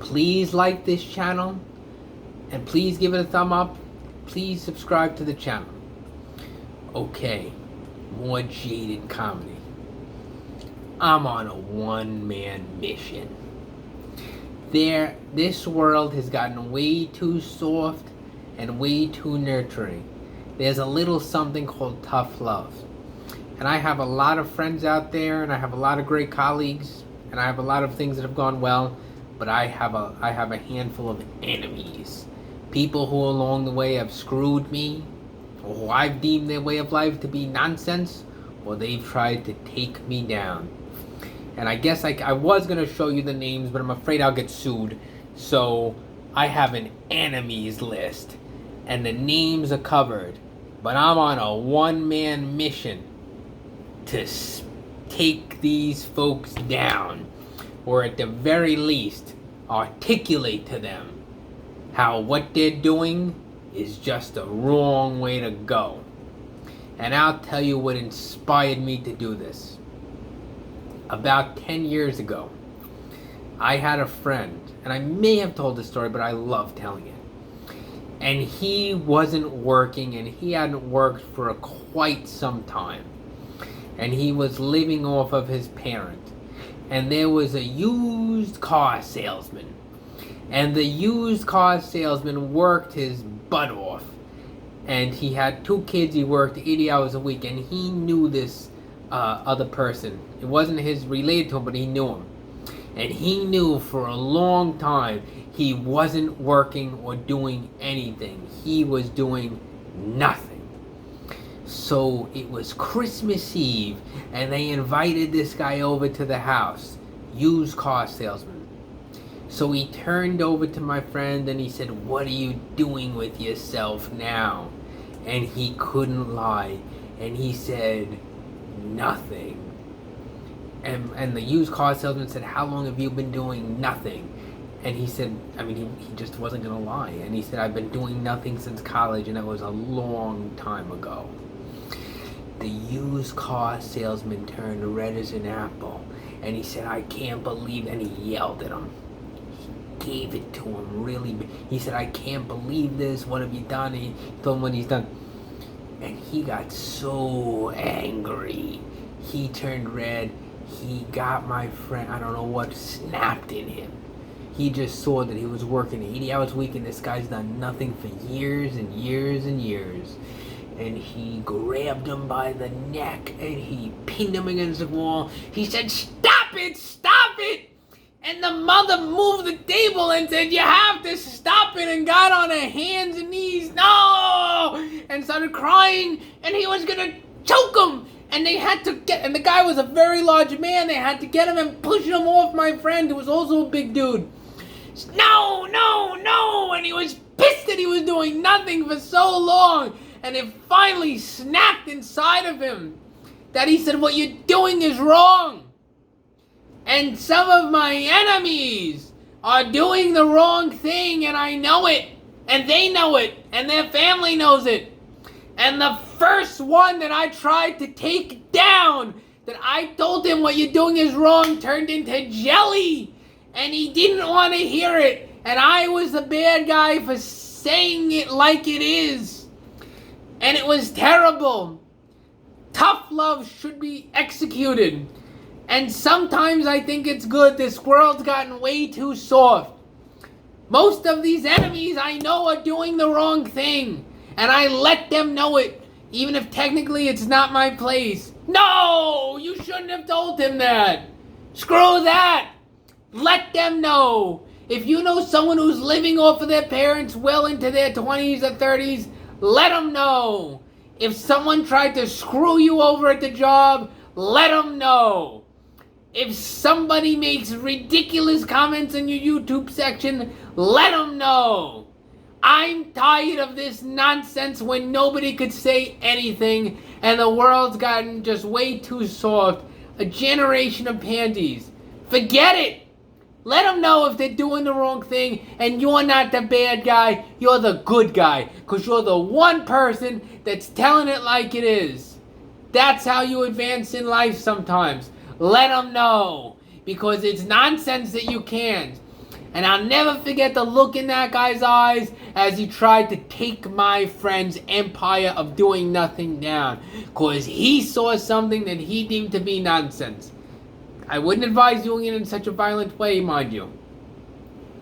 Please like this channel and please give it a thumb up. Please subscribe to the channel. Okay, more jaded comedy. I'm on a one-man mission. This world has gotten way too soft and way too nurturing. There's a little something called tough love. And I have a lot of friends out there, and I have a lot of great colleagues, and I have a lot of things that have gone well, but I have a handful of enemies. People who along the way have screwed me, or who I've deemed their way of life to be nonsense, or they've tried to take me down. And I guess I was going to show you the names, but I'm afraid I'll get sued. So I have an enemies list, and the names are covered. But I'm on a one-man mission to take these folks down, or at the very least, articulate to them how what they're doing is just the wrong way to go. And I'll tell you what inspired me to do this. About 10 years ago, I had a friend, and I may have told this story, but I love telling it. And he wasn't working, and he hadn't worked for quite some time. And he was living off of his parent. And there was a used car salesman. And the used car salesman worked his butt off. And he had 2 kids. He worked 80 hours a week. And he knew this other person. It wasn't his related to him, but he knew him. And he knew for a long time he wasn't working or doing anything. He was doing nothing. So it was Christmas Eve, and they invited this guy over to the house, used car salesman. So he turned over to my friend and he said, "What are you doing with yourself now?" And he couldn't lie. And he said, "Nothing." And the used car salesman said, "How long have you been doing nothing?" And he said, he just wasn't going to lie. And he said, "I've been doing nothing since college, and that was a long time ago." The used car salesman turned red as an apple. And he said, "I can't believe," and he yelled at him. He gave it to him really big. He said, "I can't believe this. What have you done?" And he told him what he's done. And he got so angry. He turned red. He got my friend, I don't know what snapped in him. He just saw that he was working 80 hours a week, and this guy's done nothing for years and years and years. And he grabbed him by the neck and he pinned him against the wall. He said, "Stop it! Stop it!" And the mother moved the table and said, "You have to stop it," and got on her hands and knees, "No!" and started crying, and he was gonna choke him. And they had to and the guy was a very large man. They had to get him and push him off my friend, who was also a big dude. "No, no, no!" And he was pissed that he was doing nothing for so long. And it finally snapped inside of him that he said, "What you're doing is wrong. And some of my enemies are doing the wrong thing, and I know it. And they know it. And their family knows it. And the first one that I tried to take down, that I told him what you're doing is wrong, turned into jelly. And he didn't want to hear it. And I was the bad guy for saying it like it is. And it was terrible. Tough love should be executed. And sometimes I think it's good. This world's gotten way too soft. Most of these enemies I know are doing the wrong thing. And I let them know it. Even if technically it's not my place. No! You shouldn't have told him that. Screw that. Let them know. If you know someone who's living off of their parents well into their 20s or 30s, let them know. If someone tried to screw you over at the job, let them know. If somebody makes ridiculous comments in your YouTube section, let them know. I'm tired of this nonsense when nobody could say anything and the world's gotten just way too soft. A generation of pansies. Forget it. Let them know if they're doing the wrong thing, and you're not the bad guy, you're the good guy, because you're the one person that's telling it like it is. That's how you advance in life sometimes. Let them know, because it's nonsense that you can't. And I'll never forget the look in that guy's eyes as he tried to take my friend's empire of doing nothing down. Because he saw something that he deemed to be nonsense. I wouldn't advise doing it in such a violent way, mind you.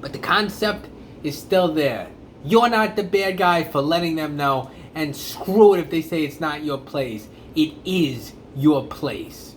But the concept is still there. You're not the bad guy for letting them know. And screw it if they say it's not your place. It is your place.